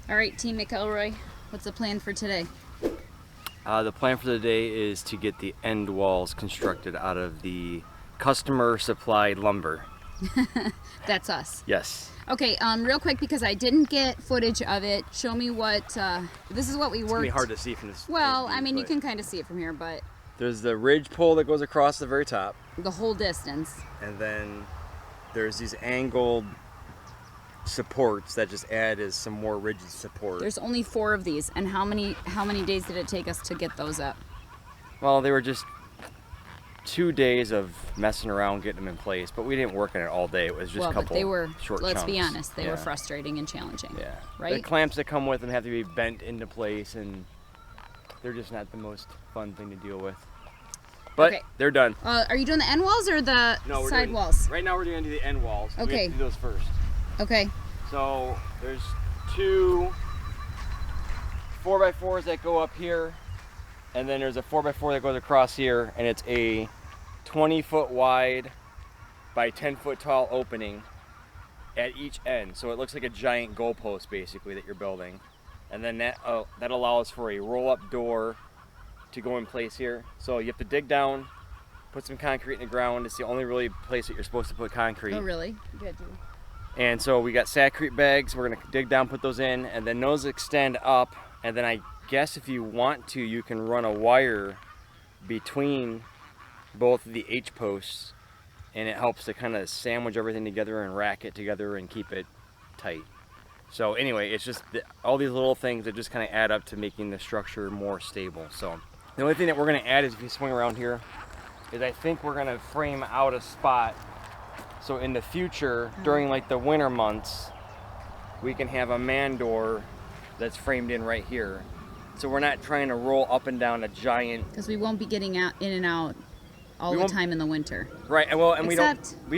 All right, Team McElroy, what's the plan for today? The plan for the day is to get the end walls constructed out of the customer supplied lumber. That's us. Yes. Okay, real quick, because I didn't get footage of it, show me what, this is what we worked. It's gonna be hard to see from this. Well, view, I mean, you can kind of see it from here, but. There's the ridge pole that goes across the very top. The whole distance. And then there's these angled supports that just add as some more rigid support. There's only 4 of these, and how many days did it take us to get those up? Well, they were just 2 days of messing around getting them in place, but we didn't work on it all day. It was just a couple but they were, short let's chunks. be honest, they were frustrating and challenging. Yeah. Right? The clamps that come with them have to be bent into place, and they're just not the most fun thing to deal with. But okay. They're done. Are you doing the end walls or the side walls? Right now we're going to do the end walls. Okay. We have to do those first. Okay. So there's 2 4x4s that go up here, and then there's a 4x4 that goes across here, and it's a 20-foot wide by 10-foot tall opening at each end. So it looks like a giant goalpost basically that you're building. And then that allows for a roll-up door to go in place here. So you have to dig down, put some concrete in the ground. It's the only really place that you're supposed to put concrete. Oh, really? Good. And so we got Saccrete bags. We're gonna dig down, put those in, and then those extend up. And then I guess if you want to, you can run a wire between both of the H posts, and it helps to kind of sandwich everything together and rack it together and keep it tight. So anyway, it's just all these little things that just kind of add up to making the structure more stable. So the only thing that we're gonna add is, if you swing around here, is I think we're gonna frame out a spot. So in the future, during like the winter months, we can have a man door that's framed in right here. So we're not trying to roll up and down a giant. Because we won't be getting out in and out all the time in the winter. Right. Well, and we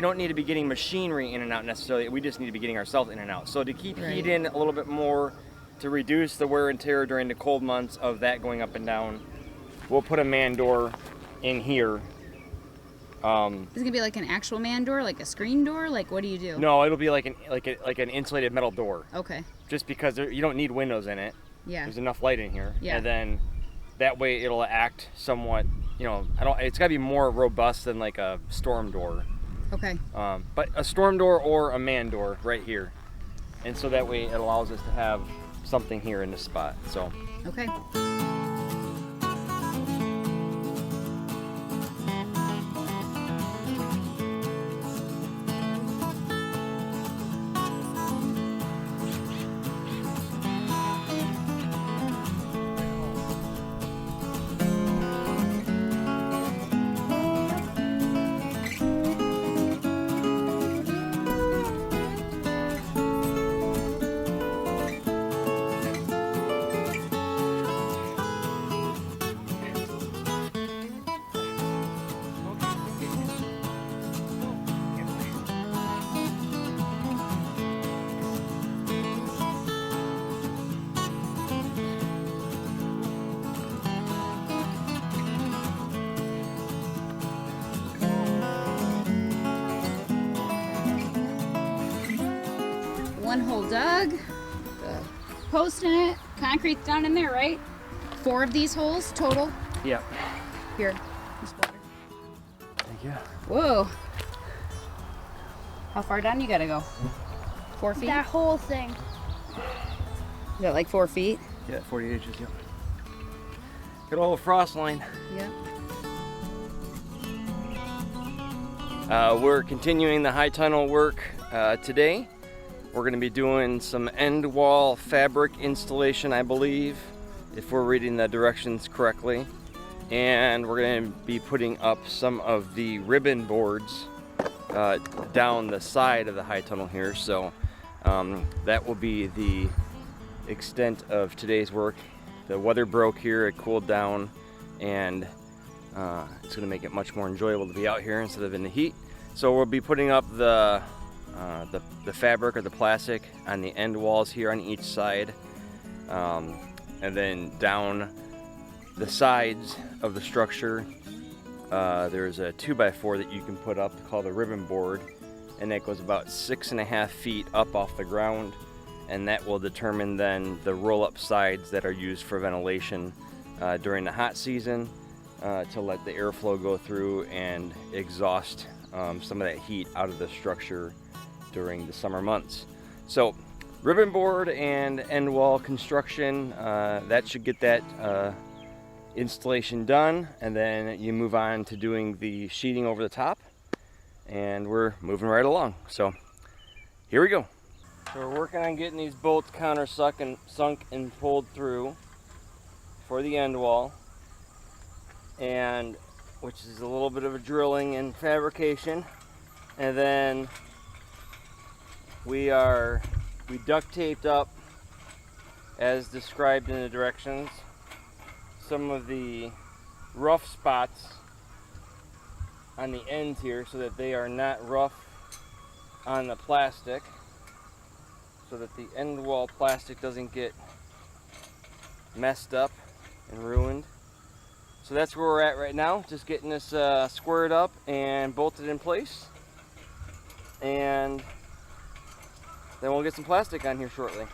don't need to be getting machinery in and out necessarily. We just need to be getting ourselves in and out. So to keep heat in a little bit more, to reduce the wear and tear during the cold months of that going up and down, we'll put a man door in here. Is it gonna be like an actual man door, like a screen door? Like, what do you do? No, it'll be like an insulated metal door. Okay. Just because you don't need windows in it. Yeah. There's enough light in here. Yeah. And then that way it'll act somewhat. It's gotta be more robust than like a storm door. Okay. But a storm door or a man door right here, and so that way it allows us to have something here in this spot. So. Okay. One hole dug, the post in it, concrete down in there, right? 4 of these holes total? Yep. Here, this water. Thank you. Whoa. How far down you gotta go? 4 feet? That whole thing. Is that like 4 feet? Yeah, 40 inches, yep. Good old frost line. Yep. We're continuing the high tunnel work today. We're going to be doing some end wall fabric installation, I believe, if we're reading the directions correctly. And we're going to be putting up some of the ribbon boards down the side of the high tunnel here. So that will be the extent of today's work. The weather broke here, it cooled down, and it's going to make it much more enjoyable to be out here instead of in the heat. So we'll be putting up the fabric or the plastic on the end walls here on each side, and then down the sides of the structure there's a 2x4 that you can put up called a ribbon board, and that goes about 6.5 feet up off the ground, and that will determine then the roll-up sides that are used for ventilation during the hot season to let the airflow go through and exhaust some of that heat out of the structure during the summer months. So ribbon board and end wall construction, that should get that installation done, and then you move on to doing the sheeting over the top, and we're moving right along. So here we go. So we're working on getting these bolts sunk and pulled through for the end wall, and which is a little bit of a drilling and fabrication, and then we duct taped up as described in the directions some of the rough spots on the ends here so that they are not rough on the plastic, so that the end wall plastic doesn't get messed up and ruined. So that's where we're at right now, just getting this squared up and bolted in place, and then we'll get some plastic on here shortly.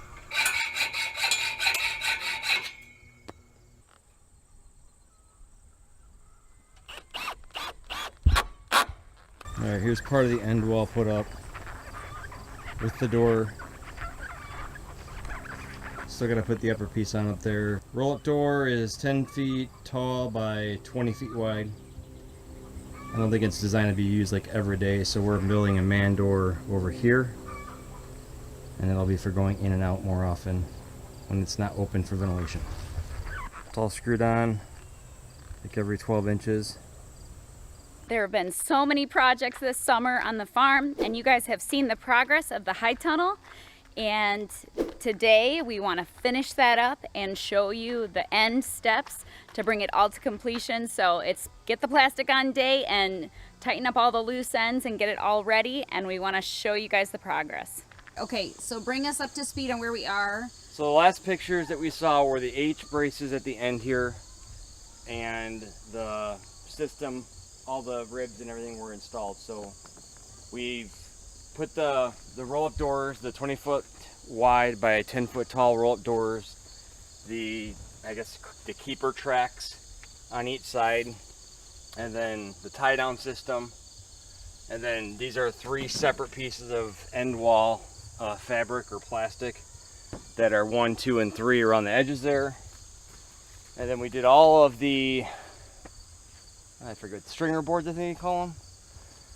Alright, here's part of the end wall put up with the door. Still gotta put the upper piece on up there. Roll-up door is 10 feet tall by 20 feet wide. I don't think it's designed to be used like every day, so we're building a man door over here, and it'll be for going in and out more often when it's not open for ventilation. It's all screwed on like every 12 inches. There have been so many projects this summer on the farm, and you guys have seen the progress of the high tunnel. And today we want to finish that up and show you the end steps to bring it all to completion. So it's get the plastic on day and tighten up all the loose ends and get it all ready, and we want to show you guys the progress. Okay, so bring us up to speed on where we are. So the last pictures that we saw were the H braces at the end here, and the system, all the ribs and everything were installed. So we've put the roll-up doors, the 20-foot wide by 10-foot tall roll-up doors, the keeper tracks on each side, and then the tie-down system, and then these are 3 separate pieces of end wall fabric or plastic that are 1, 2, and 3 around the edges there. And then we did all of the, I forget, stringer boards, I think you call them.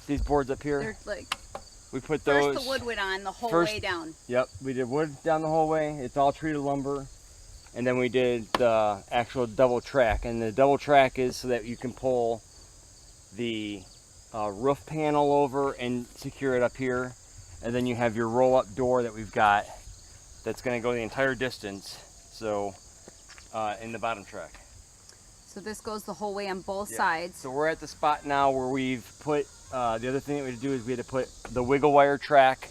These boards up here. They're like, we put those. First the wood went on the whole way down. Yep, we did wood down the whole way. It's all treated lumber. And then we did the actual double track. And the double track is so that you can pull the roof panel over and secure it up here. And then you have your roll-up door that we've got that's going to go the entire distance. So in the bottom track. So this goes the whole way on both sides. So we're at the spot now where we've put, the other thing that we had to do is we had to put the wiggle wire track,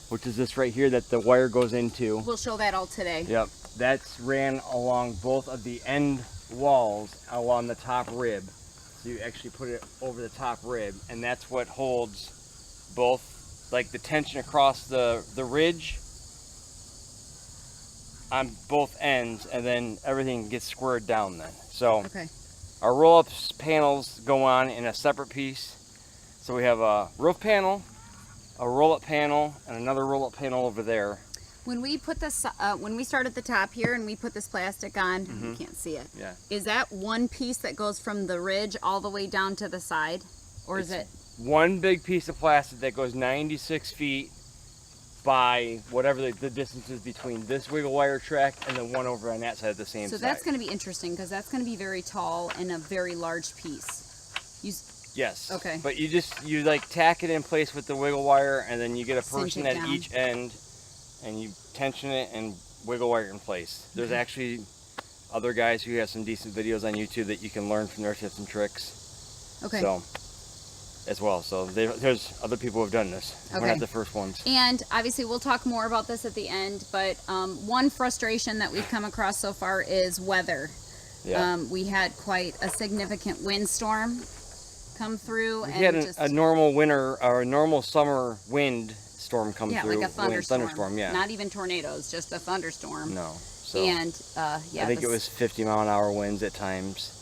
which is this right here that the wire goes into. We'll show that all today. Yep, that's ran along both of the end walls along the top rib. So you actually put it over the top rib, and that's what holds both, like the tension across the ridge on both ends, and then everything gets squared down then. So okay. Our roll-up panels go on in a separate piece. So we have a roof panel, a roll-up panel, and another roll-up panel over there. When we put this, when we start at the top here and we put this plastic on, you can't see it. Yeah. Is that one piece that goes from the ridge all the way down to the side, or is it one big piece of plastic that goes 96 feet by whatever the distance is between this wiggle wire track and the one over on that side at the same side? So that's going to be interesting because that's going to be very tall and a very large piece. Yes. Okay. But you like tack it in place with the wiggle wire, and then you get a Cinch person it at down. each end, and you tension it and wiggle wire in place. There's actually other guys who have some decent videos on YouTube that you can learn from their tips and tricks. Okay. So, as well. So there's other people who have done this. Okay. We're not the first ones. And obviously we'll talk more about this at the end, but one frustration that we've come across so far is weather. Yeah. We had quite a significant windstorm come through. We had a normal winter or a normal summer wind storm come through. Like a thunderstorm. Thunderstorm, yeah. Not even tornadoes, just a thunderstorm. No. So And I think it was 50-mile-an-hour winds at times.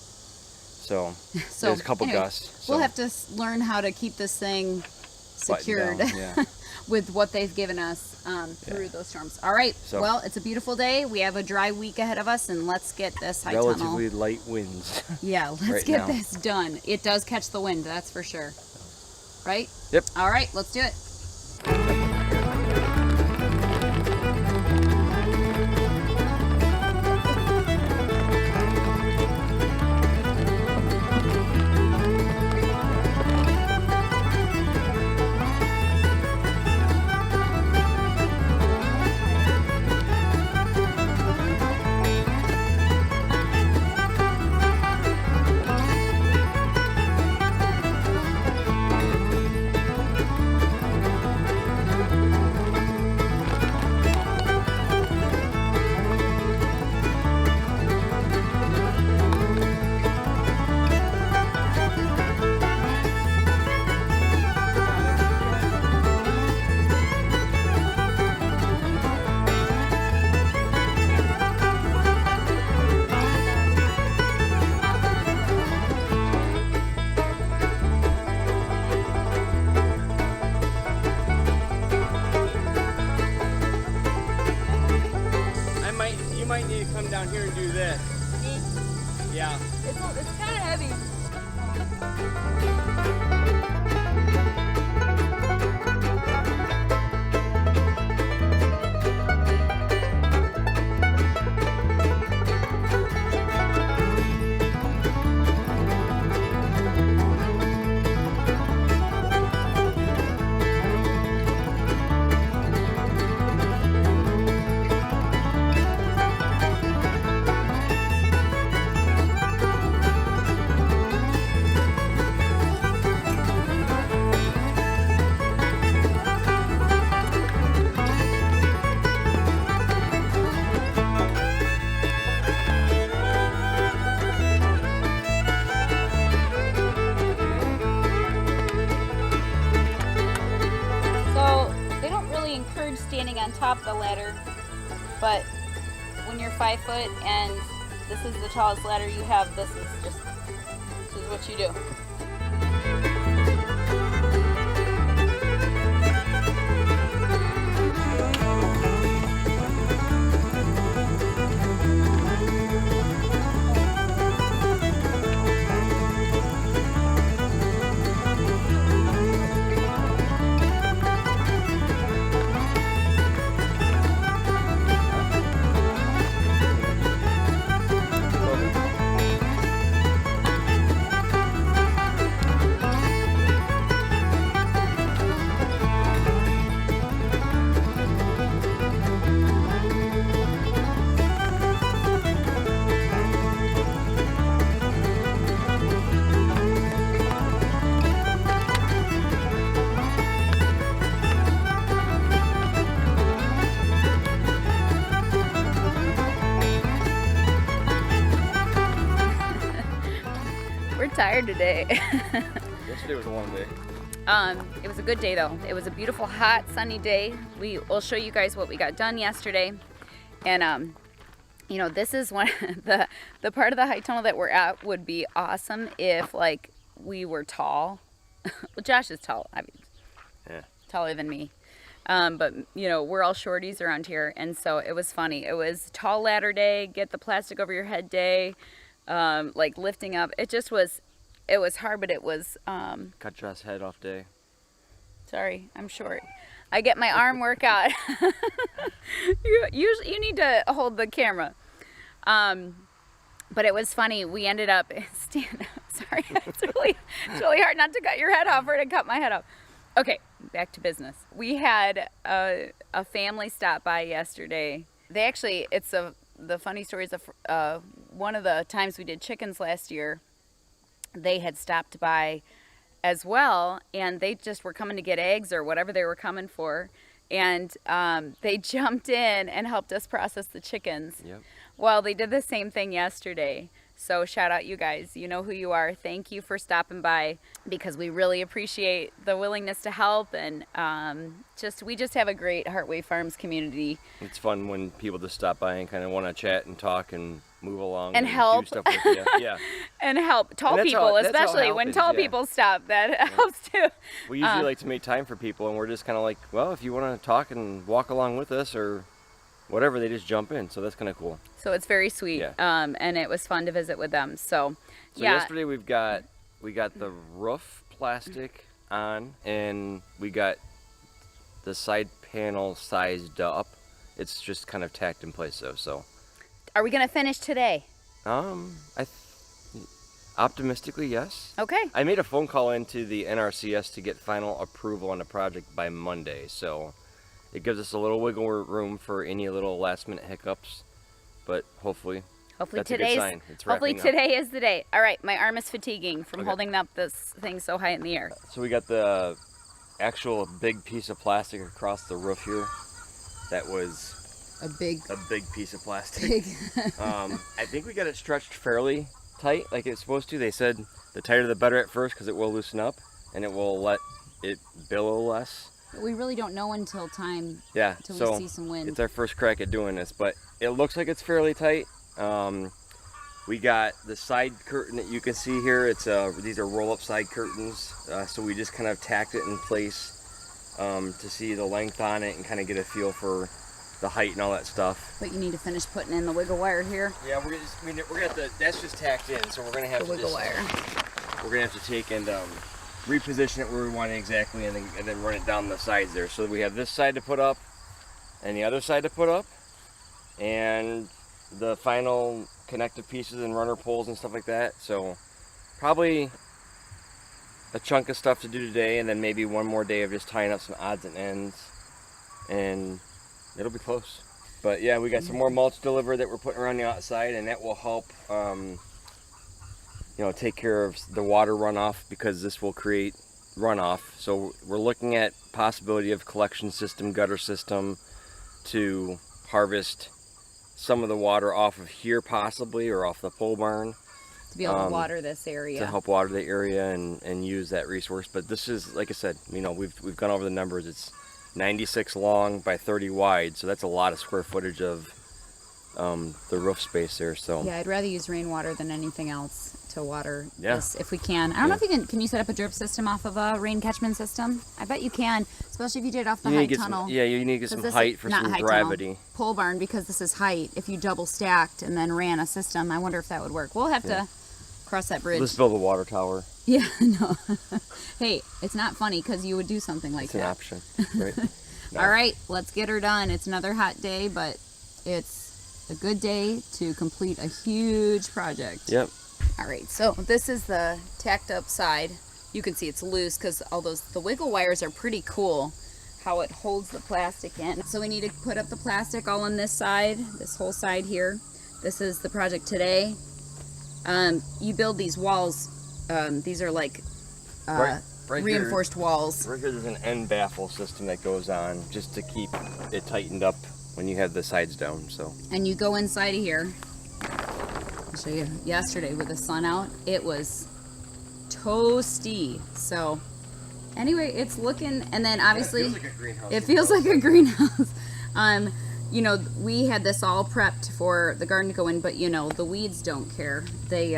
So there's a couple anyway, gusts. We'll so have to learn how to keep this thing secured down, yeah. with what they've given us through those storms. All right. So, well, it's a beautiful day. We have a dry week ahead of us, and let's get this high tunnel. relatively light winds. Yeah, let's right get now. this done. It does catch the wind, that's for sure. Right? Yep. All right, let's do it. You might need to come down here and do this. Yeah. It's kind of heavy. Standing on top of the ladder, but when you're 5 foot and this is the tallest ladder you have, this is what you do. Tired today. Yesterday was a long day. It was a good day though. It was a beautiful, hot, sunny day. We'll show you guys what we got done yesterday. And you know, this is one the part of the high tunnel that we're at would be awesome if like we were tall. Well, Josh is tall. I mean, yeah, taller than me. But you know, we're all shorties around here, and so it was funny. It was tall ladder day, get the plastic over your head day, like lifting up. It was hard, but it was cut Josh's head off day. Sorry, I'm short. I get my arm workout. You need to hold the camera. But it was funny. We ended up stand up. Sorry, it's really hard not to cut your head off or to cut my head off. Okay, back to business. We had a family stop by yesterday. They actually, the funny story is one of the times we did chickens last year, they had stopped by as well, and they just were coming to get eggs or whatever they were coming for, and they jumped in and helped us process the chickens. Yep. Well, they did the same thing yesterday. So shout out you guys. You know who you are. Thank you for stopping by, because we really appreciate the willingness to help, and we just have a great Heartway Farms community. It's fun when people just stop by and kind of want to chat and talk and move along and help. do stuff with you. Yeah. And help tall And people, that's how especially help when is, tall yeah. people stop. That helps too. We usually like to make time for people, and we're just kind of like, well, if you want to talk and walk along with us or whatever, they just jump in. So that's kind of cool. So it's very sweet. Yeah. And it was fun to visit with them. So yeah. Yesterday we got the roof plastic on, and we got the side panel sized up. It's just kind of tacked in place though. So Are we gonna finish today? Optimistically, yes. Okay. I made a phone call into the NRCS to get final approval on the project by Monday, so it gives us a little wiggle room for any little last minute hiccups, but hopefully that's a good sign. It's hopefully wrapping up. today is the day. All right, my arm is fatiguing from Okay. holding up this thing so high in the air. So we got the actual big piece of plastic across the roof here. That was A big a big piece of plastic. I think we got it stretched fairly tight, like it's supposed to. They said the tighter the better at first, because it will loosen up and it will let it billow less. We really don't know until time. Yeah, Until so we see some wind. it's our first crack at doing this, but it looks like it's fairly tight. We got the side curtain that you can see here. It's these are roll-up side curtains, so we just kind of tacked it in place to see the length on it and kind of get a feel for the height and all that stuff. But you need to finish putting in the wiggle wire here. Yeah, we're gonna have to. That's just tacked in, so we're gonna have The to wiggle just, wire. we're gonna have to take and reposition it where we want it exactly, and then run it down the sides there. So we have this side to put up, and the other side to put up, and the final connective pieces and runner poles and stuff like that. So probably a chunk of stuff to do today, and then maybe one more day of just tying up some odds and ends, and it'll be close. But yeah, we got some more mulch delivered that we're putting around the outside, and that will help take care of the water runoff, because this will create runoff. So we're looking at possibility of collection system, gutter system, to harvest some of the water off of here possibly, or off the pole barn, To be able to water this area. to help water the area and use that resource. But this is, like I said, we've gone over the numbers. It's 96 long by 30 wide, so that's a lot of square footage of the roof space there. So Yeah, I'd rather use rainwater than anything else to water Yeah. this if we can. I don't know if you can you set up a drip system off of a rain catchment system? I bet you can, especially if you did it off the you need high to get tunnel. you need to get 'Cause some this height is for not some high tunnel, gravity. pole barn, because this is height. If you double stacked and then ran a system, I wonder if that would work. We'll have to cross that bridge. Let's build a water tower. Yeah, no. Hey, it's not funny because you would do something like It's an that. option, right? No. All right, let's get her done. It's another hot day, but it's a good day to complete a huge project. Yep. All right, so this is the tacked up side. You can see it's loose because all the wiggle wires are pretty cool, how it holds the plastic in. So we need to put up the plastic all on this side, this whole side here. This is the project today. You build these walls. These are like Right reinforced walls. Right here, there's an end baffle system that goes on just to keep it tightened up when you have the sides down. So And you go inside of here. I'll show you. Yesterday with the sun out, it was toasty. So anyway, it's looking, and then obviously it feels like a greenhouse. you know, we had this all prepped for the garden to go in, but you know, the weeds don't care. They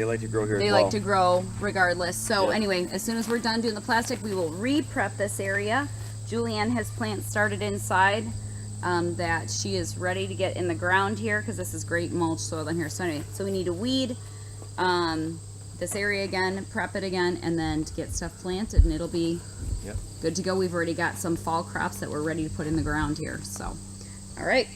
like to grow here. they as well. like to grow regardless. So Yeah. anyway, as soon as we're done doing the plastic, we will re-prep this area. Julianne has plants started inside that she is ready to get in the ground here, because this is great mulch soil in here. So anyway, so we need to weed this area again, prep it again, and then to get stuff planted, and it'll be Yep. good to go. We've already got some fall crops that we're ready to put in the ground here. So, all right.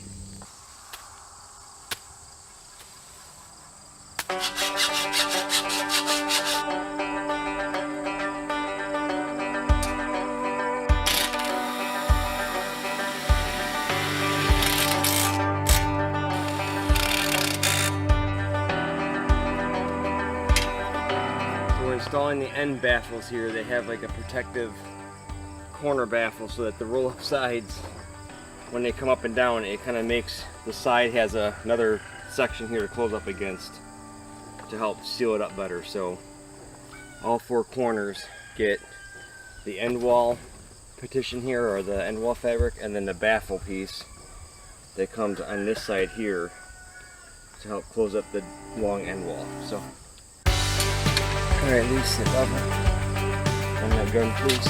So we're installing the end baffles here. They have like a protective corner baffle so that the roll-up sides, when they come up and down, it kind of makes the side has another section here to close up against. to help seal it up better. So all four corners get the end wall partition here, or the end wall fabric, and then the baffle piece that comes on this side here to help close up the long end wall. So, alright, Lee, sit level on that gun, please.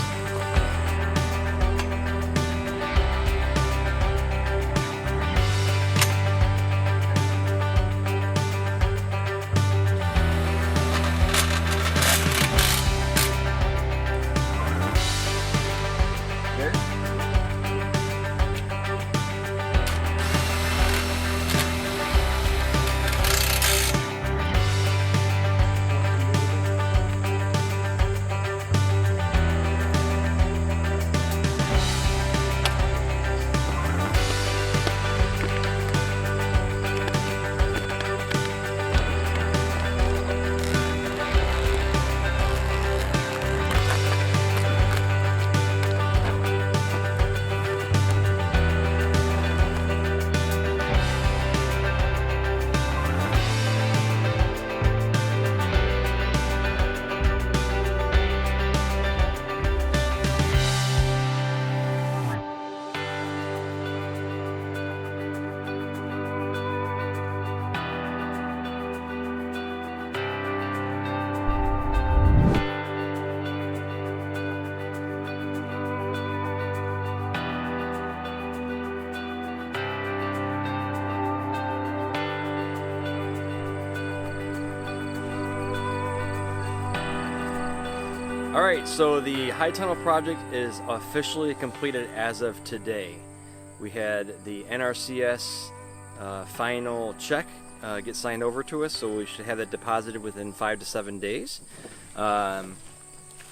Alright, so the High Tunnel project is officially completed as of today. We had the NRCS final check get signed over to us, so we should have that deposited within 5 to 7 days. About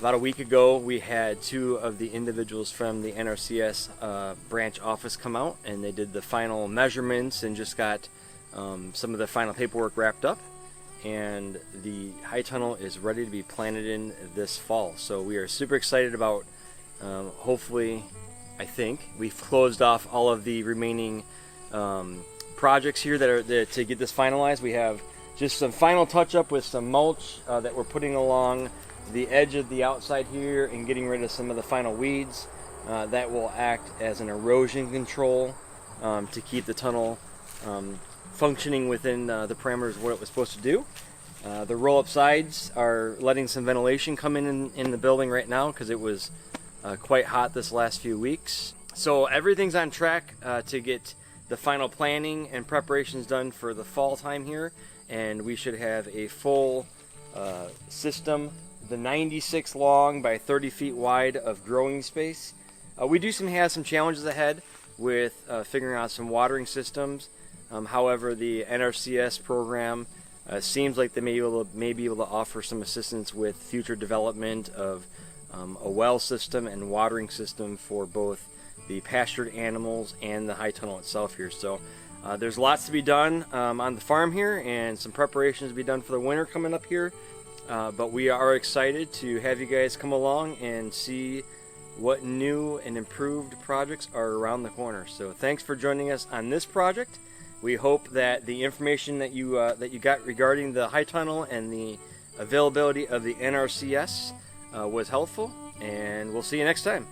a week ago, we had two of the individuals from the NRCS branch office come out, and they did the final measurements and just got some of the final paperwork wrapped up. And the High Tunnel is ready to be planted in this fall. So we are super excited about, hopefully, I think, we've closed off all of the remaining projects here that are to get this finalized. We have just some final touch up with some mulch that we're putting along the edge of the outside here and getting rid of some of the final weeds that will act as an erosion control to keep the tunnel functioning within the parameters of what it was supposed to do. The roll-up sides are letting some ventilation come in the building right now because it was quite hot this last few weeks. So everything's on track to get the final planning and preparations done for the fall time here, and we should have a full system, the 96 long by 30 feet wide of growing space. We do have some challenges ahead with figuring out some watering systems. However, the NRCS program seems like they may be able to offer some assistance with future development of a well system and watering system for both the pastured animals and the High Tunnel itself here. So there's lots to be done on the farm here, and some preparations to be done for the winter coming up here. But we are excited to have you guys come along and see what new and improved projects are around the corner. So thanks for joining us on this project. We hope that the information that you got regarding the High Tunnel and the availability of the NRCS was helpful, and we'll see you next time.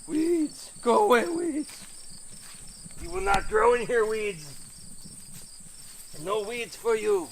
Weeds! Go away, weeds! You will not grow in here, weeds! No weeds for you!